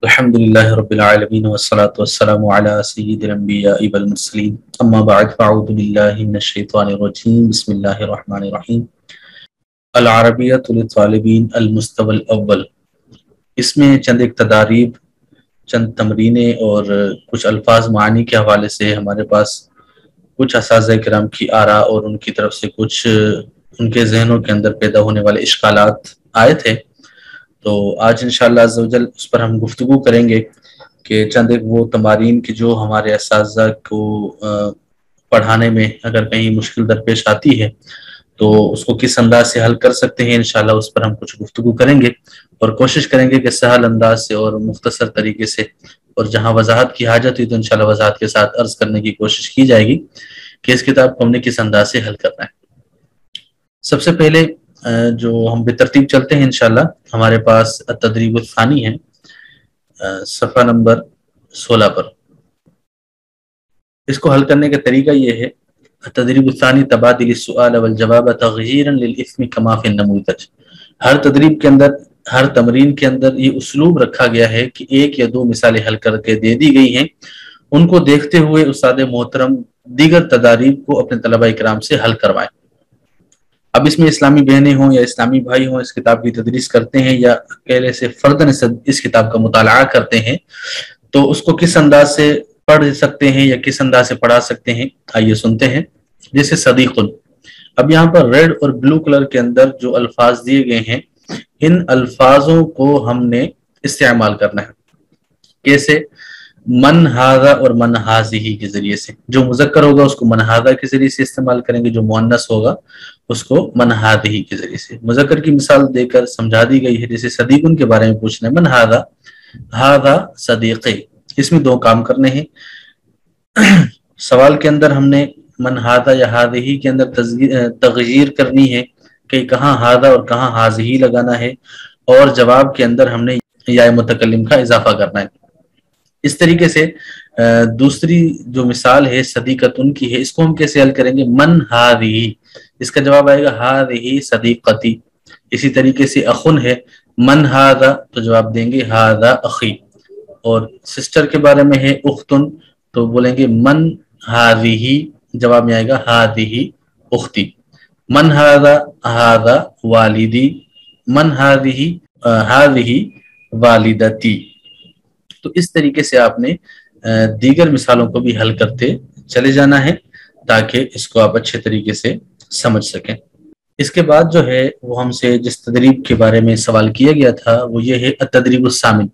अल्हम्दुलिल्लाहि रब्बिल आलमीन वस्सलातु वस्सलामु अला सय्यिदिल अंबियाइ वल मुरसलीन अम्मा बअद फ़अऊज़ु बिल्लाहि मिनश शैतानिर रजीम बिस्मिल्लाहिर रहमानिर रहीम अल अरबिय्यतु लित्तालिबीन अल मुस्तवल अव्वल। इसमें चंद एक तदारीब, चंद तमरीनें और कुछ अल्फाज मानी के हवाले से हमारे पास कुछ असातिज़ा किराम की आरा और उनकी तरफ से कुछ उनके जहनों के अंदर पैदा होने वाले इश्कालात आए थे। तो आज इंशाअल्लाह अज़्ज़ा वजल उस पर हम गुफ्तगू करेंगे कि चंद एक वो तमारीन की जो हमारे असातिज़ा को पढ़ाने में अगर कहीं मुश्किल दरपेश आती है तो उसको किस अंदाज से हल कर सकते हैं। इंशाअल्लाह उस पर हम कुछ गुफ्तगू करेंगे और कोशिश करेंगे कि सहल अंदाज से और मुख्तसर तरीके से, और जहाँ वजाहत की हाजत हुई तो इंशाअल्लाह वजाहत के साथ अर्ज करने की कोशिश की जाएगी कि इस किताब को हमने किस अंदाज से हल करना है। सबसे पहले जो हम बेतरतीब चलते हैं इंशाअल्लाह, हमारे पास तदरीब सानी है सफ़ा नंबर 16 पर। इसको हल करने का तरीका ये है, तदरीब सानी तबादिल सुआल वल जवाब तग़यीरन लिल इस्म कमा फ़ी नमूज़ज। हर तदरीब के अंदर, हर तमरीन के अंदर ये उसलूब रखा गया है कि एक या दो मिसालें हल करके दे दी गई हैं, उनको देखते हुए उस्ताद मोहतरम दीगर तदारीब को अपने तलबा इकराम से हल करवाएं। अब इसमें इस्लामी बहनें हों या इस्लामी भाई हों, इस किताब की तदरीस करते हैं या अकेले से फर्दन इस किताब का मुताला करते हैं, तो उसको किस अंदाज से पढ़ सकते हैं या किस अंदाज से पढ़ा सकते हैं, आइए सुनते हैं। जैसे सदीकुन, अब यहाँ पर रेड और ब्लू कलर के अंदर जो अल्फाज दिए गए हैं, इन अल्फाजों को हमने इस्तेमाल करना है। कैसे? मन हाजा और मन हाजिही के जरिए से। जो मुजक्कर होगा उसको मन हाजा के जरिए से इस्तेमाल करेंगे, जो मुअन्नस होगा उसको मन हादिही के जरिए से। मुजक्कर की मिसाल देकर समझा दी गई है। जैसे सदीकुन के बारे में पूछना है, मन हाजा, हाजा सदीक़े, इसमें दो काम करने हैं। सवाल के अंदर हमने मन हादा या हादिही के अंदर तग़यीर करनी है कि कहाँ हादा और कहाँ हाजिही लगाना है, और जवाब के अंदर हमने या मुतकल्लिम का इजाफा करना है। इस तरीके से दूसरी जो मिसाल है सदीक़तुन की है, इसको हम कैसे हल करेंगे? मन हादिही, इसका जवाब आएगा हादिही सदीक़ती। इसी तरीके से अखुन है, मन हादा, तो जवाब देंगे हादा अखी। और सिस्टर के बारे में है उख्तुन, तो बोलेंगे मन हादिही, जवाब में आएगा हादिही उख्ती। मन हादा, हादा वालिदी, मन हादिही, हादिही वालिदती। तो इस तरीके से आपने दीगर मिसालों को भी हल करते चले जाना है ताकि इसको आप अच्छे तरीके से समझ सकें। इसके बाद जो है वो हमसे जिस तदरीब के बारे में सवाल किया गया था वो ये है अतदरीब सामिन,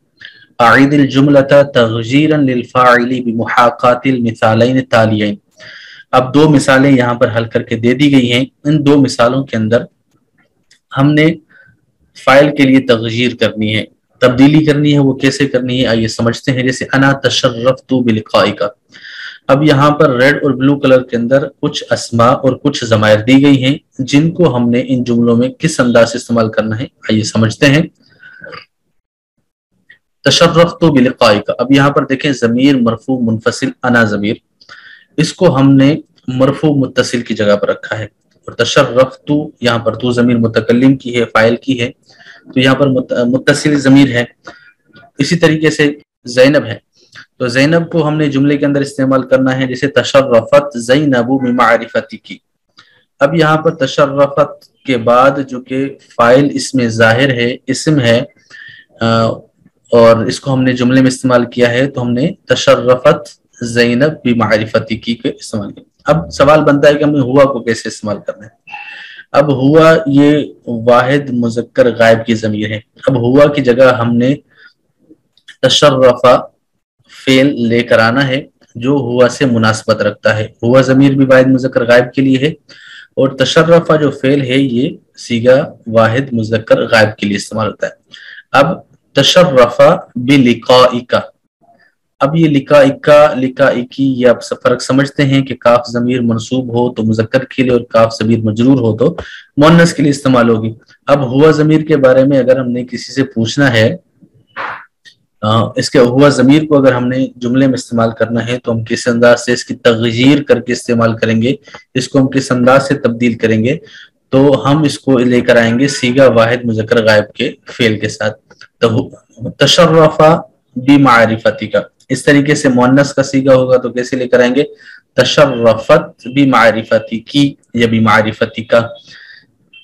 आइदिल जुमलता तग़यीरन लिल फ़ाइली बिमुहाक़ातिल मिसालैन तालियैन। अब दो मिसालें यहाँ पर हल करके दे दी गई हैं। इन दो मिसालों के अंदर हमने फाइल के लिए तग़यीर करनी है, तब्दीली करनी है। वो कैसे करनी है आइए समझते हैं। जैसे अना तशर्रफ़तु बिलिक़ाइका, अब यहाँ पर रेड और ब्लू कलर के अंदर कुछ अस्मा और कुछ ज़मायर दी गई हैं, जिनको हमने इन जुमलों में किस अंदाज से इस्तेमाल करना है आइए समझते हैं। तशर्रफ़तु बिलिक़ाइका, अब यहाँ पर देखें ज़मीर मरफ़ू मुनफ़सिल अना ज़मीर, इसको हमने मरफ़ू मुत्तसिल की जगह पर रखा है। और तशर्रफ़तु यहाँ पर तू ज़मीर मुतकल्लिम की है, फ़ाइल की है, तो यहाँ पर मुत्तसिल ज़मीर है। इसी तरीके से ज़ैनब है, तो ज़ैनब को हमने जुमले के अंदर इस्तेमाल करना है। जैसे तशर्रफ़त ज़ैनबु बिमारिफ़ती की, अब यहाँ पर तशर्रफ़त के बाद जो कि फ़ाइल इसमें ज़ाहिर है, इसम है, और इसको हमने जुमले में इस्तेमाल किया है, तो हमने तशर्रफ़त ज़ैनब बिमारिफ़ती की के इस्तेमाल किया। अब सवाल बनता है कि हमें हुआ को कैसे इस्तेमाल करना है। अब हुआ ये वाहिद मुज़क्कर गायब की ज़मीर है। अब हुआ की जगह हमने तशर्रफ़ा फेल लेकर आना है जो हुआ से मुनासबत रखता है। हुआ ज़मीर भी वाहिद मुज़क्कर गायब के लिए है, और तशर्रफ़ा जो फेल है ये सीगा वाहिद मुज़क्कर गायब के लिए इस्तेमाल होता है। अब तशर्रफ़ा बिलिक़ाइका, अब ये लिकाइका लिकाइकी, ये आप फर्क समझते हैं कि काफ ज़मीर मंसूब हो तो मुज़क्कर के लिए और काफ ज़मीर मजरूर हो तो मुअन्नस के लिए इस्तेमाल होगी। अब हुआ ज़मीर के बारे में अगर हमने किसी से पूछना है, इसके हुआ ज़मीर को अगर हमने जुमले में इस्तेमाल करना है तो हम किस अंदाज से इसकी तग़यीर करके इस्तेमाल करेंगे, इसको हम किस अंदाज से तब्दील करेंगे, तो हम इसको लेकर आएंगे सीगा वाहिद मुज़क्कर गायब के फेल के साथ। तो तशर्रफ़ा बी मारिफती का। इस तरीके से मुअन्नस का सीगा होगा तो कैसे लेकर आएंगे, तशर्रफत बी मारिफती की या बी मारिफती का।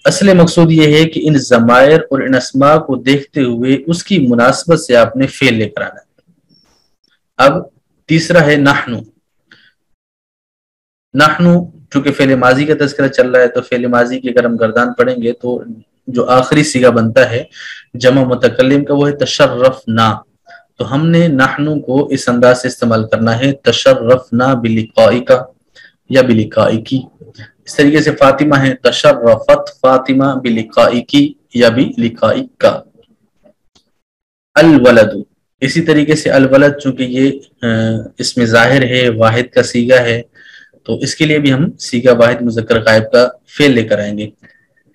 असली मकसूद ये है कि इन ज़मायर और इन अस्मा को देखते हुए उसकी मुनासबत से आपने फेल लेकर आना है। अब तीसरा है नहनु। नहनु चूंकि फेल माजी का तज़किरा चल रहा है तो फेल माजी की अगर हम गर्दान पढ़ेंगे तो जो आखिरी सीगा बनता है जमा मुतकल्लिम का वो है तशर्रफना। तो हमने नहनु को इस अंदाज से इस्तेमाल करना है, तशर्रफना बिलिकाई का या बिलिकाई की। इस तरीके से फातिमा है, तशर्रफत फातिमा बिलिकाई की या बिलिकाई का। अल वलदु, इसी तरीके से अल वलद चूंकि ये इसमें जाहिर है वाहिद का सीगा है तो इसके लिए भी हम सीगा वाहिद मुज़क्कर गायब का फेल लेकर आएंगे,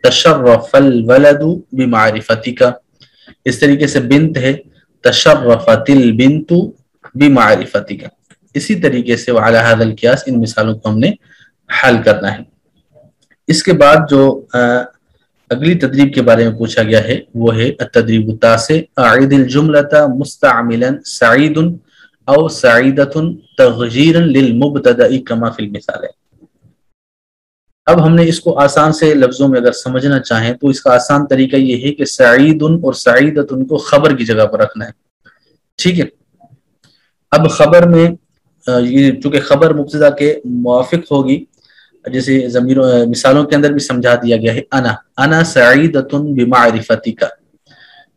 तशर्रफल वलदु बिमारिफती का। इस तरीके से बिंत है, तशर्रफतिल बिंतु बिमारिफती का। इसी तरीके से वाला हादल कियास इन मिसालों को हमने हल करना है। इसके बाद जो अगली तदरीब के बारे में पूछा गया है वो है तदरीब तासे, आइदिल जुमलता मुस्तअमिलन सईदुन औ सईदतुन तग़यीरन लिल मुब्तदाई कमा फिल मिसाल। अब हमने इसको आसान से लफ्जों में अगर समझना चाहें तो इसका आसान तरीका ये है कि सईदुन और सईदतुन को खबर की जगह पर रखना है, ठीक है। अब खबर में ये चूंकि खबर मुब्तदा के मुवाफिक होगी, जैसे ज़मीर मिसालों के अंदर भी समझा दिया गया है, अना सईदतुन बिमारिफती का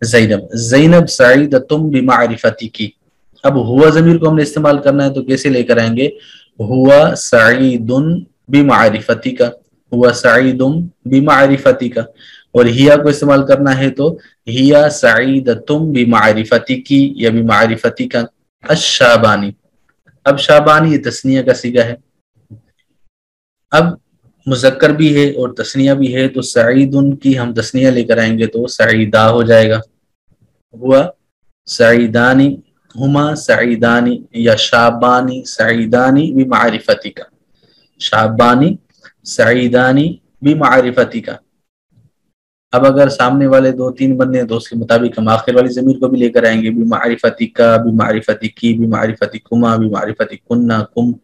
ज़ैनब, ज़ैनब सईदतुन बिमारिफती की। अब हुआ ज़मीर को हमने इस्तेमाल करना है तो कैसे लेकर आएंगे, हुआ सईदुन बिमारिफती का, हुआ सईदुम बिमारिफती का। और हिया को इस्तेमाल करना है तो हिया सईदतुम बिमारिफती की या बिमारिफती का। अश-शाबानी, अब शाबानी ये तस्निया का सीगा है। अब मुज़क्कर भी है और तस्निया भी है तो सईदुन की हम तस्निया लेकर आएंगे तो सईदा हो जाएगा। हुआ सईदानी, हुमा सईदानी या शाबानी सईदानी बिमारिफती का, शाबानी सईदानी बिमारिफती का। अब अगर सामने वाले दो तीन बनने तो उसके मुताबिक हम आखिर वाली ज़मीर को भी लेकर आएंगे, बिमारिफती का, बिमारिफती की, बिमारिफती कुमा, बिमारिफती कुन्ना कुम।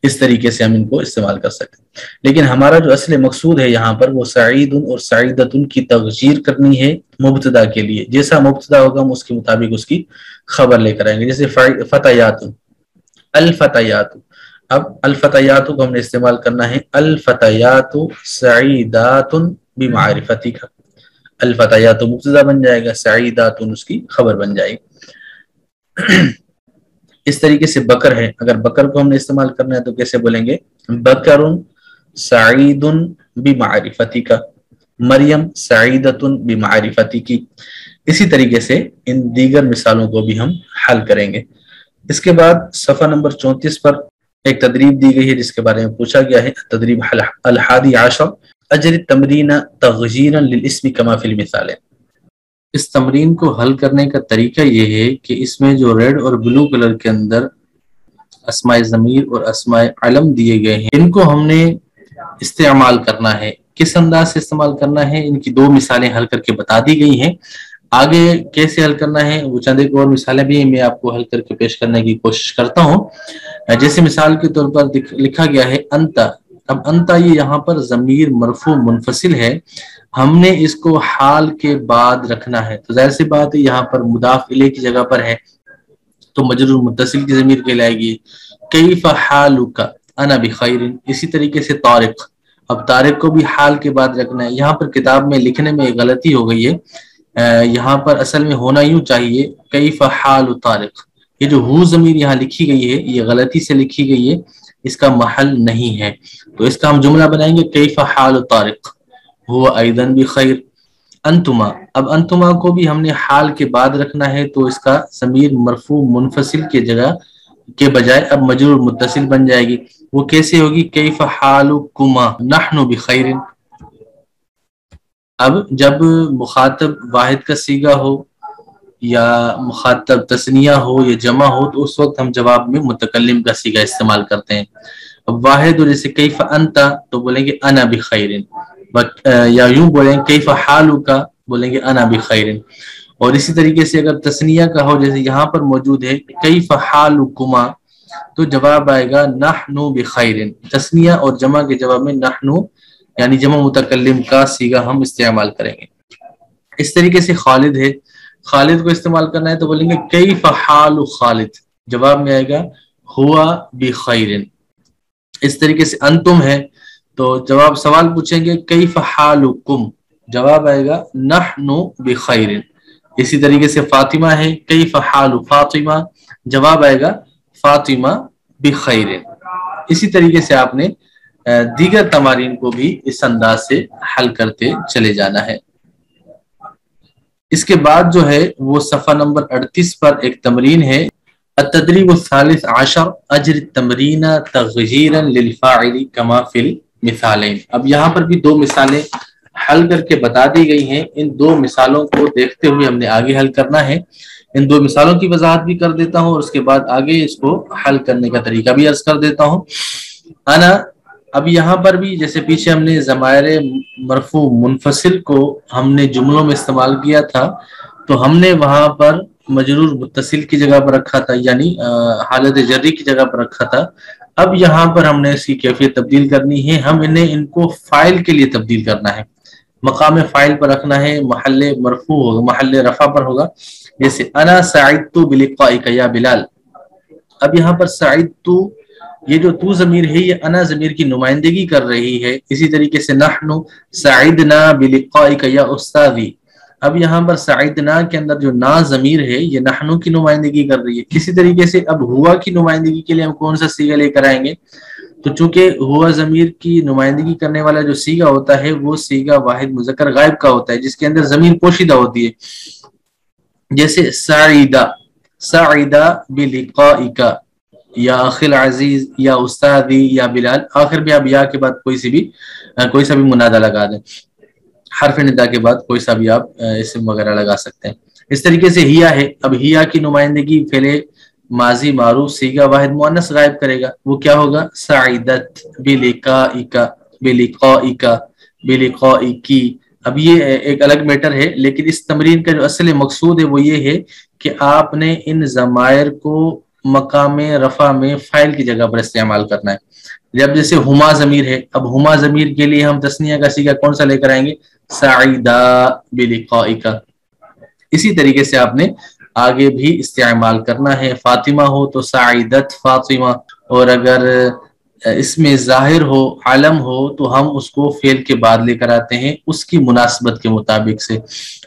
इस तरीके से हम इनको इस्तेमाल कर सकते हैं। लेकिन हमारा जो असली मकसूद है यहाँ पर वो सईदुन और सईदतुन की तग़यीर करनी है मुब्तदा के लिए। जैसा मुब्तदा होगा हम उसके मुताबिक उसकी खबर लेकर आएंगे। जैसे फतयातुन, अल फतयातु। अब अल फतयातु को हमने इस्तेमाल करना है, अल फतयातु सईदातुन बिमारिफती का। अल फतयातु मुब्तदा बन जाएगा, सईदातुन उसकी खबर बन जाएगी। इस तरीके से बकर है, अगर बकर को हमने इस्तेमाल करना है तो कैसे बोलेंगे, बकरुन सईदुन बिमारिफती का, मरियम सईदतुन बिमारिफती की। इसी तरीके से इन दीगर मिसालों को भी हम हल करेंगे। इसके बाद सफ़ा नंबर 34 पर एक तदरीब दी गई है जिसके बारे में पूछा गया है, तदरीब अल हादी आशर, अजरी तमरीन तग़यीरन लिल इस्मी कमा फिल मिसाल। इस तमरीन को हल करने का तरीका ये है कि इसमें जो रेड और ब्लू कलर के अंदर अस्माए ज़मीर और अस्माए अलम दिए गए हैं इनको हमने इस्तेमाल करना है। किस अंदाज से इस्तेमाल करना है, इनकी दो मिसालें हल करके बता दी गई हैं। आगे कैसे हल करना है वो चंद एक और मिसालें भी मैं आपको हल करके पेश करने की कोशिश करता हूँ। जैसे मिसाल के तौर पर लिखा गया है अंता। अब अंता ये यहाँ पर ज़मीर मरफू मुनफसिल है, हमने इसको हाल के बाद रखना है तो जाहिर सी बात है यहाँ पर मुदाफ इले की जगह पर है तो मजरूर मुत्तसिल की ज़मीर कहलाएगी। कैफ़ हालुका अना बिखैरिन। इसी तरीके से तारिक, अब तारिक को भी हाल के बाद रखना है। यहाँ पर किताब में लिखने में एक गलती हो गई है, यहाँ पर असल में होना यूं चाहिए कैफ़ हालु तारिक। ये जो हु ज़मीर यहाँ लिखी गई है ये गलती से लिखी गई है, इसका महल नहीं है। तो इसका हम जुमला बनाएंगे कैफ़ हालु तारिक हुवा अयदन बिखैर। अंतुमा, अब अंतुमा को भी हमने हाल के बाद रखना है तो इसका ज़मीर मरफू मुनफसिल के जगह के बजाय अब मजरूर मुत्तसिल बन जाएगी। वो कैसे होगी, कैफ़ हालुकुमा नहनु बिखैरिन। अब जब मुखातब वाहिद का सीगा हो या मुखातब तस्निया हो या जमा हो तो उस वक्त हम जवाब में मुतकल्लिम का सीगा इस्तेमाल करते हैं। अब वाहिद और जैसे कैफ़ अंता तो बोलेंगे अना बिखैरिन, या यूं बोलेंगे कैफ़ हालुका बोलेंगे अना बिखैरिन। اور اسی طریقے سے اگر تسنیہ کا ہو جیسے یہاں پر موجود ہے کیف حالکما تو جواب آئے گا نحنو بخیر. تسنیہ اور جمع کے جواب میں نحنو یعنی جمع متکلم کا صیغہ ہم استعمال کریں گے. اس طریقے سے خالد ہے, خالد کو استعمال کرنا ہے تو بولیں گے کیف حال خالد, جواب میں آئے گا ہوا بخیر. اس طریقے سے انتم ہے تو جواب سوال پوچھیں گے کیف حالکم, جواب آئے گا نحن بخیر. اسی طریقے سے فاطمہ ہے کیف حال فاطمہ, جواب آئے گا فاطمہ بخیر. اسی طریقے سے آپ نے دیگر تمارین کو بھی اس انداز سے حل کرتے چلے جانا ہے. اس کے بعد جو ہے وہ صفحہ نمبر 38 پر ایک تمرین ہے التدریب الثالث عشر اجر التمرین تغییرا للفاعل کما فی المثالین. اب یہاں پر بھی دو مثالیں حل کر کے بتا دی گئی ہیں, ان دو مثالوں کو دیکھتے ہوئے ہم نے آگے حل کرنا ہے. ان دو مثالوں کی وضاحت بھی کر دیتا ہوں اور اس کے بعد آگے اس کو حل کرنے کا طریقہ بھی عرض کر دیتا ہوں. انا, اب یہاں پر بھی جیسے پیچھے ہم نے ضمائر مرفوع منفصل کو ہم نے جملوں میں استعمال کیا تھا تو ہم نے وہاں پر مجرور متصل کی جگہ پر رکھا تھا یعنی حالت جری کی جگہ پر رکھا تھا. اب یہاں پر ہم نے اس کی کیفیت تبدیل کرنی ہے, ہم ان کو فاعل کے لیے تبدیل کرنا ہے, مقام فاعل پر رکھنا ہے, محل مرفوع ہوگا, محل رفع پر ہوگا. جیسے انا سعدت بلقائک یا بلال. اب یہاں پر سعدت یہ جو تو ضمیر ہے یہ انا ضمیر کی نمائندگی کر رہی ہے. اسی طریقے سے نحن سعدنا بلقائک یا استاذی. اب یہاں پر سعدنا کے اندر جو نا ضمیر ہے یہ نحن کی نمائندگی کر رہی ہے. اسی طریقے سے اب ہوا کی نمائندگی کے لیے ہم کون سا صیغہ لے کر آئیں گے, تو چونکہ ہوا ضمیر کی نمائندگی کرنے والا جو صیغہ ہوتا ہے وہ صیغہ واحد مذکر غائب کا ہوتا ہے جس کے اندر ضمیر پوشیدہ ہوتی ہے. جیسے سعیدہ, سعیدہ بلقائک یا اخی العزیز یا استاذی یا بلال, آخر میں آپ یا کے بعد کوئی سا بھی منادہ لگا دیں, حرف ندا کے بعد کوئی سا بھی آپ اسم وغیرہ لگا سکتے ہیں. اس طریقے سے ہیا ہے, اب ہیا کی نمائندگی فعل ماضی معروف صیغہ واحد مؤنث غائب کرے گا, وہ کیا ہوگا سعیدت بلقائک بلقائک بلقائکی. اب یہ ایک الگ میٹر ہے لیکن اس تمرین کا جو اصل مقصود ہے وہ یہ ہے کہ آپ نے ان ضمائر کو مقام رفع میں فاعل کی جگہ پر استعمال کرنا ہے. جب جیسے ہما ضمیر ہے, اب ہما ضمیر کے لیے ہم تسنیہ کا صیغہ کون سا لے کر آئیں گے سعیدہ بلقائک. اسی طریقے سے آپ نے آگے بھی استعمال کرنا ہے. فاطمہ ہو تو سعیدت فاطمہ, اور اگر اس میں ظاہر ہو علم ہو تو ہم اس کو فعل کے بعد لے کر آتے ہیں اس کی مناسبت کے مطابق سے.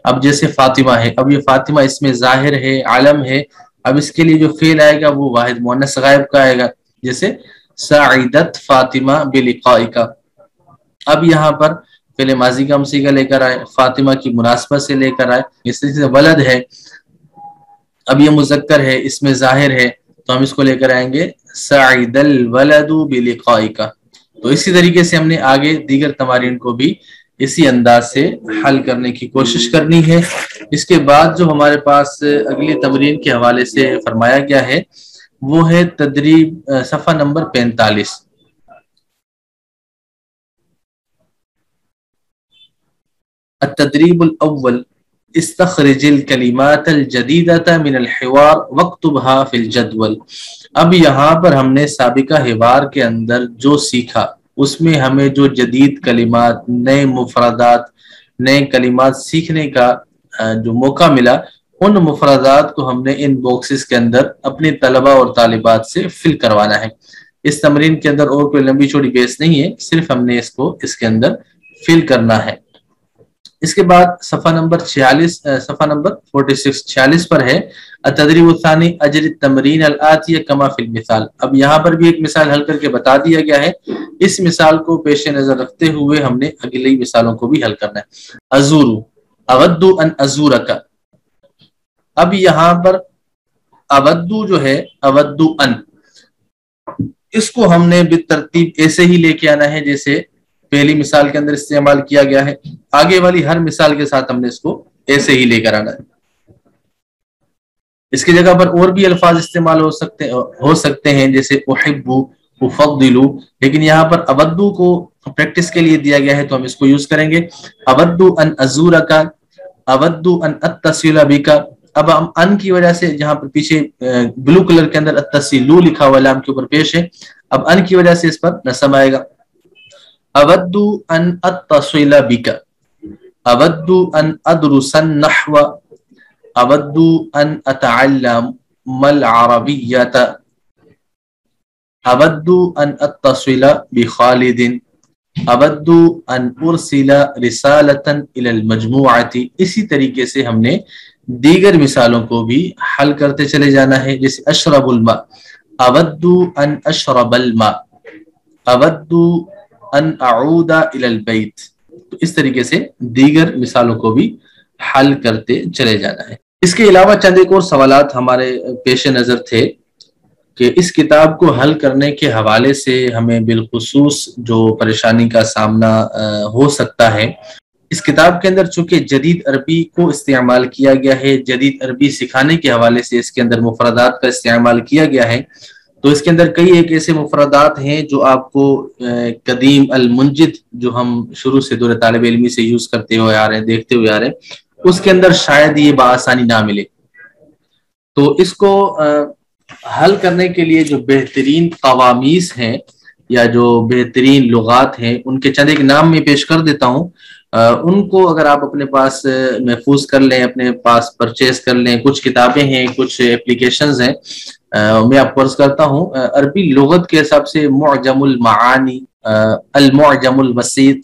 اب جیسے فاطمہ ہے, اب یہ فاطمہ اس میں ظاہر ہے علم ہے, اب اس کے لیے جو فعل آئے گا وہ واحد مؤنث غائب کا آئے گا, جیسے سعیدت فاطمہ بلقائک. اب یہاں پر فعل ماضی کا ہم صیغہ لے کر آئے, فاطمہ کی مناسبت سے لے کر آئے. اس طریقے سے ولد ہے, اب یہ مذکر ہے اس میں ظاہر ہے تو ہم اس کو لے کر آئیں گے سعید الولد بلقائک. تو اسی طریقے سے ہم نے آگے دیگر تمارین کو بھی اسی انداز سے حل کرنے کی کوشش کرنی ہے. اس کے بعد جو ہمارے پاس اگلی تمرین کے حوالے سے فرمایا گیا ہے وہ ہے تدریب صفحہ نمبر 45. التدریب الاول استخرج الکلمات الجدیدۃ من الحوار واکتبها فی الجدول. اب یہاں پر ہم نے سابقہ حوار کے اندر جو سیکھا اس میں ہمیں جو جدید کلمات, نئے مفردات, نئے کلمات سیکھنے کا جو موقع ملا, ان مفردات کو ہم نے ان باکسز کے اندر اپنے طلبہ اور طالبات سے فل کروانا ہے. اس تمرین کے اندر اور کوئی لمبی چوڑی بیس نہیں ہے, صرف ہم نے اس کو اس کے اندر فل کرنا ہے. اس کے بعد صفحہ نمبر 46 پر ہے التدریب الثانی اجر التمرین الآتیہ کما فی المثال. اب یہاں پر بھی ایک مثال حل کر کے بتا دیا گیا ہے, اس مثال کو پیش نظر رکھتے ہوئے ہم نے اگلی مثالوں کو بھی حل کرنا ہے. ازورو اودو ان ازورک. اب یہاں پر اودو جو ہے اودو ان, اس کو ہم نے بالترتیب ایسے ہی لے کے آنا ہے جیسے پہلی مثال کے اندر استعمال کیا گیا ہے. آگے والی ہر مثال کے ساتھ ہم نے اس کو ایسے ہی لے کر آنا ہے. اس کی جگہ پر اور بھی الفاظ استعمال ہو سکتے ہیں جیسے احبو, افضلو, لیکن یہاں پر اودو کو پریکٹس کے لیے دیا گیا ہے تو ہم اس کو یوز کریں گے. اودو ان ازورک अवद्दु अन अत्तसिला बिका, अब हम अन की वजह से जहां पर पीछे ब्लू कलर के अंदर अत्तसिलु लिखा हुआ लाम के ऊपर पेश है, अब अन की वजह से इस पर नसब आएगा। अवद्दु अन अत्तसिला बिका, अवद्दु अन अदरुसन नहवा, अवद्दु अन अतअल्लमल अरबिय्यता, अवद्दु अन अत्तसिला बिखालिदिन, अवद्दु अन उर्सिला रिसालतन इलल मजमुअती। इसी तरीके से हमने दीगर मिसालों को भी हल करते चले जाना है। जैसे अशरबुल मा, अवद्दु अन अशरबल मा, अवद्दु अन अऊदा इलल बैत। तो इस तरीके से दीगर मिसालों को भी हल करते चले जाना है। इसके अलावा चंद एक और सवालात हमारे पेश नजर थे कि इस किताब को हल करने के हवाले से हमें बिलखुसूस जो परेशानी का सामना हो सकता है, इस किताब के अंदर चूंकि जदीद अरबी को इस्तेमाल किया गया है, जदीद अरबी सिखाने के हवाले से इसके अंदर मुफरदात का इस्तेमाल किया गया है, तो इसके अंदर कई एक ऐसे मुफरदात हैं जो आपको कदीम अल मुंजिद जो हम शुरू से दौर तालिब इल्मी से यूज करते हुए आ रहे हैं, देखते हुए आ रहे हैं, उसके अंदर शायद ये बासानी ना मिले। तो इसको हल करने के लिए जो बेहतरीन कवामीस हैं या जो बेहतरीन लुगात हैं, उनके चंद एक नाम में पेश कर देता हूँ। उनको अगर आप अपने पास महफूज कर लें, अपने पास परचेज कर लें। कुछ किताबें हैं, कुछ एप्लीकेशंस हैं, मैं आपको अर्ज करता हूँ। अरबी लुगत के हिसाब से मुअजमुल मानी, अल मुअजमुल वसीत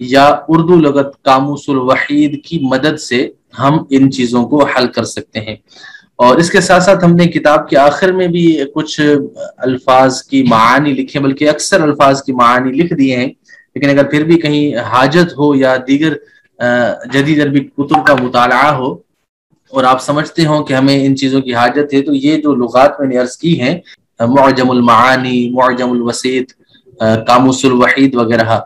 या उर्दू लुगत कामूसुल वहीद की मदद से हम इन चीज़ों को हल कर सकते हैं। और इसके साथ साथ हमने किताब के आखिर में भी कुछ अल्फाज की मानी लिखे, बल्कि अक्सर अल्फाज की मानी लिख दिए हैं, लेकिन अगर फिर भी कहीं हाजत हो या दीगर जदीद अरबी कुतुब का मुताला हो और आप समझते हो कि हमें इन चीज़ों की हाजत है, तो ये जो लुगात मैंने अर्ज की हैं, मुअजमुल मानी, मुअजमुल वसीत, कामूसुल वहीद वगैरह,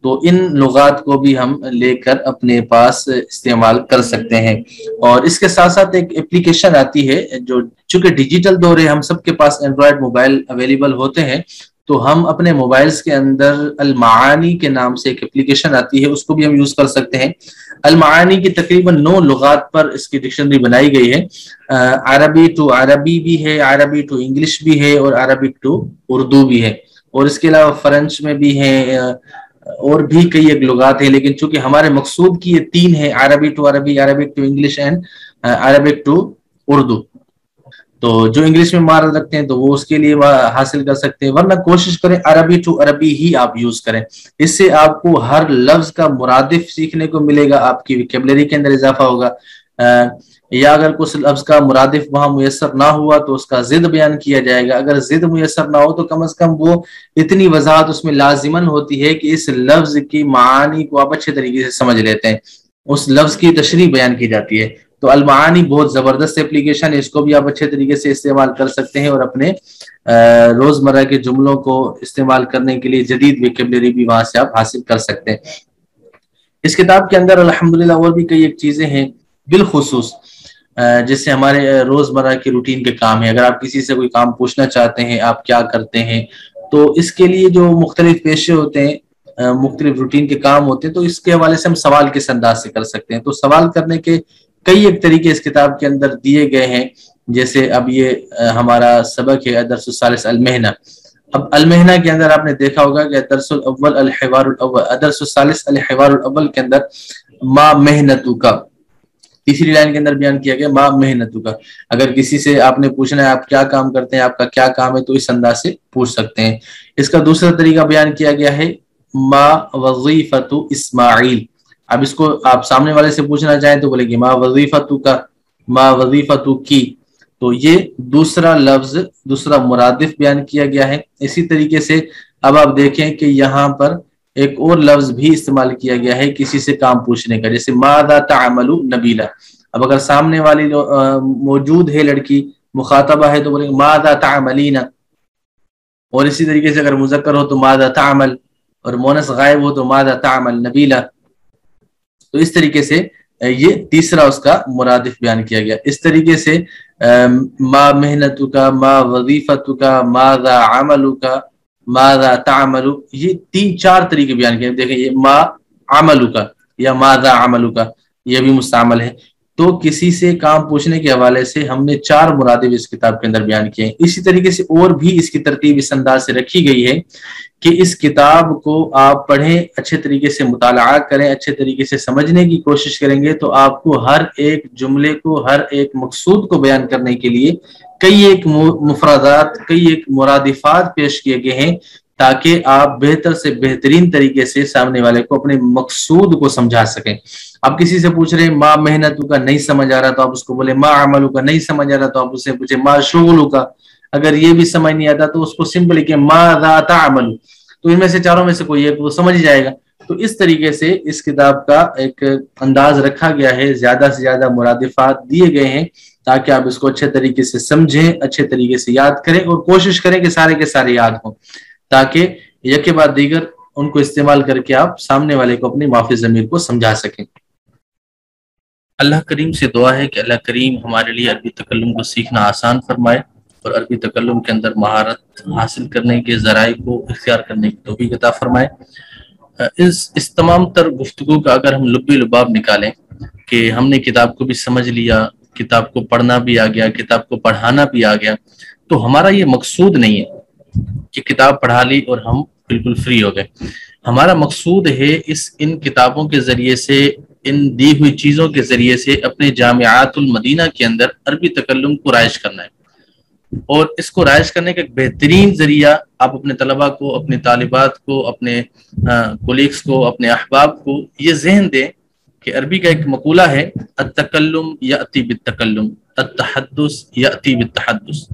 तो इन लुगात को भी हम लेकर अपने पास इस्तेमाल कर सकते हैं। और इसके साथ साथ एक एप्लीकेशन आती है जो, चूंकि डिजिटल दौर है, हम सबके पास एंड्रॉयड मोबाइल अवेलेबल होते हैं, तो हम अपने मोबाइल्स के अंदर अल मानी के नाम से एक एप्लीकेशन आती है, उसको भी हम यूज कर सकते हैं। अल मानी की तकरीबन 9 लुगात पर इसकी डिक्शनरी बनाई गई है। अरबी टू अरबी भी है, अरबी टू इंग्लिश भी है, और अरबिक टू उर्दू भी है, और इसके अलावा फ्रेंच में भी है, और भी कई एक लुगात है। लेकिन चूंकि हमारे मकसूद की ये 3 है, Arabi to Arabi, Arabic to English and Arabic to Urdu, तो जो इंग्लिश में महारत रखते हैं तो वो उसके लिए हासिल कर सकते हैं, वरना कोशिश करें अरबी टू अरबी ही आप यूज करें। इससे आपको हर लफ्ज का मुरादिफ सीखने को मिलेगा, आपकी वोकैबुलरी के अंदर इजाफा होगा। या अगर कुछ लफ्ज का मुरादिफ वहां मुयसर ना हुआ तो उसका जिद बयान किया जाएगा। अगर जिद मुयसर ना हो तो कम से कम वो इतनी वजाहत उसमें लाजिमन होती है कि इस लफ्ज की मानी को आप अच्छे तरीके से समझ लेते हैं, उस लफ्ज की तशरीह बयान की जाती है। तो अल मानी बहुत जबरदस्त एप्लीकेशन है, इसको भी आप अच्छे तरीके से इस्तेमाल कर सकते हैं और अपने रोजमर्रा के जुमलों को इस्तेमाल करने के लिए जदीद वोकैबुलरी भी वहां से आप हासिल कर सकते हैं। इस किताब के अंदर अल्हम्दुलिल्लाह और भी कई एक चीजें हैं, बिलखुसूस जिससे हमारे रोजमर्रा के रूटीन के काम है। अगर आप किसी से कोई काम पूछना चाहते हैं, आप क्या करते हैं, तो इसके लिए जो मुख्तलिफ पेशे होते हैं, मुख्तलिफ रूटीन के काम होते हैं, तो इसके हवाले से हम सवाल किस अंदाज से कर सकते हैं। तो सवाल करने के कई एक तरीके इस किताब के अंदर दिए गए हैं। जैसे अब ये हमारा सबक है अदरसुस सालिस अल मेहना। अब अल मेहना के अंदर आपने देखा होगा कि अदरसुल अव्वल अल हिवारुल अव्वल, अदरसुस सालिस अल हिवारुल अव्वल के अंदर मा मेहनतु का तीसरी लाइन के अंदर बयान किया गया मा मेहनतु का। अगर किसी से आपने पूछना है आप क्या काम करते हैं, आपका क्या काम है, तो इस अंदाज से पूछ सकते हैं। इसका दूसरा तरीका बयान किया गया है मा वजीफतु इस्माइल। अब इसको आप सामने वाले से पूछना चाहें तो बोलेंगे मा वजीफतु का, मा वजीफतु की, तो ये दूसरा लफ्ज, दूसरा मुरादिफ बयान किया गया है। इसी तरीके से अब आप देखें कि यहाँ पर एक और लफ्ज भी इस्तेमाल किया गया है किसी से काम पूछने का, जैसे मादा तामलु नबीला। अब अगर सामने वाली मौजूद है लड़की, मुखातबा है, तो बोलेंगे मादा तामलीना। और इसी तरीके से अगर मुज़क्कर हो तो मादा तामल, और मोनस गायब हो तो मादा तामल नबीला। तो इस तरीके से ये तीसरा उसका मुरादिफ बयान किया गया। इस तरीके से मा मेहनतु का, मा वजीफतु का, मादा अमलु का, मादा तामलु, ये 3-4 तरीके बयान किए। देखें ये मा अमलु का या मादा अमलु का, ये भी मुस्तामल है। तो किसी से काम पूछने के हवाले से हमने 4 मुरादिब इस किताब के अंदर बयान किए हैं। इसी तरीके से और भी इसकी तरतीब इस अंदाज से रखी गई है कि इस किताब को आप पढ़ें, अच्छे तरीके से मुताला करें, अच्छे तरीके से समझने की कोशिश करेंगे तो आपको हर एक जुमले को, हर एक मकसूद को बयान करने के लिए कई एक मुफरादात, कई एक मुरादिफात पेश किए गए हैं, ताकि आप बेहतर से बेहतरीन तरीके से सामने वाले को अपने मकसूद को समझा सकें। आप किसी से पूछ रहे हैं माँ मेहनतू का, नहीं समझ आ रहा तो आप उसको बोले माँ अमलू का, नहीं समझ आ रहा तो आप उससे पूछे माँ शुगलू का। अगर ये भी समझ नहीं आता तो उसको सिंपल लिखे माँ ज़ाता अमलू, तो इनमें से चारों में से कोई एक वो समझ जाएगा। तो इस तरीके से इस किताब का एक अंदाज रखा गया है, ज्यादा से ज्यादा मुरादिफात दिए गए हैं ताकि आप इसको अच्छे तरीके से समझें, अच्छे तरीके से याद करें और कोशिश करें कि सारे के सारे याद हों, ताकि एक के बाद दीगर उनको इस्तेमाल करके आप सामने वाले को अपनी माफी ज़मीर को समझा सकें। अल्लाह करीम से दुआ है कि अल्लाह करीम हमारे लिए अरबी तकल्लुम को सीखना आसान फरमाए और अरबी तकल्लुम के अंदर महारत हासिल करने के ज़राए को इख्तियार करने की तौफीक अता फरमाए। इस तमाम तर गुफ्तगू का अगर हम लुब्बे लुबाब निकालें कि हमने किताब को भी समझ लिया, किताब को पढ़ना भी आ गया, किताब को पढ़ाना भी आ गया, तो हमारा ये मकसूद नहीं है कि किताब पढ़ा ली और हम बिल्कुल फ्री हो गए। हमारा मकसूद है इन किताबों के जरिए से, इन दी हुई चीज़ों के जरिए से अपने जामियातुल मदीना के अंदर अरबी तकल्लुम को राइज करना है। और इसको राइज करने का एक बेहतरीन जरिया आप अपने तलबा को, अपने तालिबात को, अपने कोलीग्स को, अपने अहबाब को ये जहन दें कि अरबी का एक मकूला है अत्तकल्लुम याती बित्तकल्लुम, अत्तहद्दुस याती बित्तहद्दुस।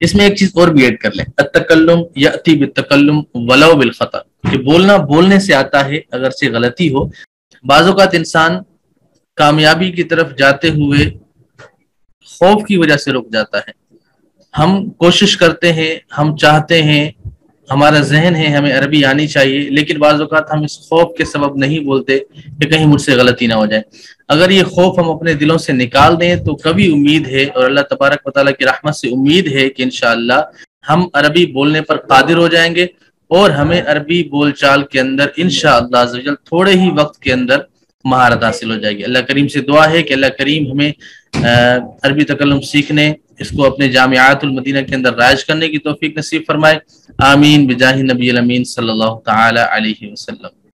इसमें एक चीज और भी ऐड कर लें, अत्तकल्लुम याती बित्तकल्लुम वलौ बिल खता, कि बोलना बोलने से आता है अगर से गलती हो। बाज़ औक़ात इंसान कामयाबी की तरफ जाते हुए खौफ की वजह से रुक जाता है। हम कोशिश करते हैं, हम चाहते हैं, हमारा जहन है हमें अरबी आनी चाहिए, लेकिन बाज़ औक़ात हम इस खौफ के सबब नहीं बोलते कि कहीं मुझसे गलती ना हो जाए। अगर ये खौफ हम अपने दिलों से निकाल दें तो कभी उम्मीद है, और अल्लाह तबारक व तआला की रहमत से उम्मीद है कि इंशाअल्लाह हम अरबी बोलने पर कादिर हो जाएंगे और हमें अरबी बोलचाल के अंदर इंशाअल्लाह अज़्ज़ व जल थोड़े ही वक्त के अंदर महारत हासिल हो जाएगी। अल्लाह करीम से दुआ है कि अल्लाह करीम हमें अरबी तकल्लुम सीखने, इसको अपने जामियातुल मदीना के अंदर राइज करने की तौफीक नसीब फरमाए। आमीन बिजाहि नबी अमीन सल्लल्लाहु तआला अलैहि वसल्लम।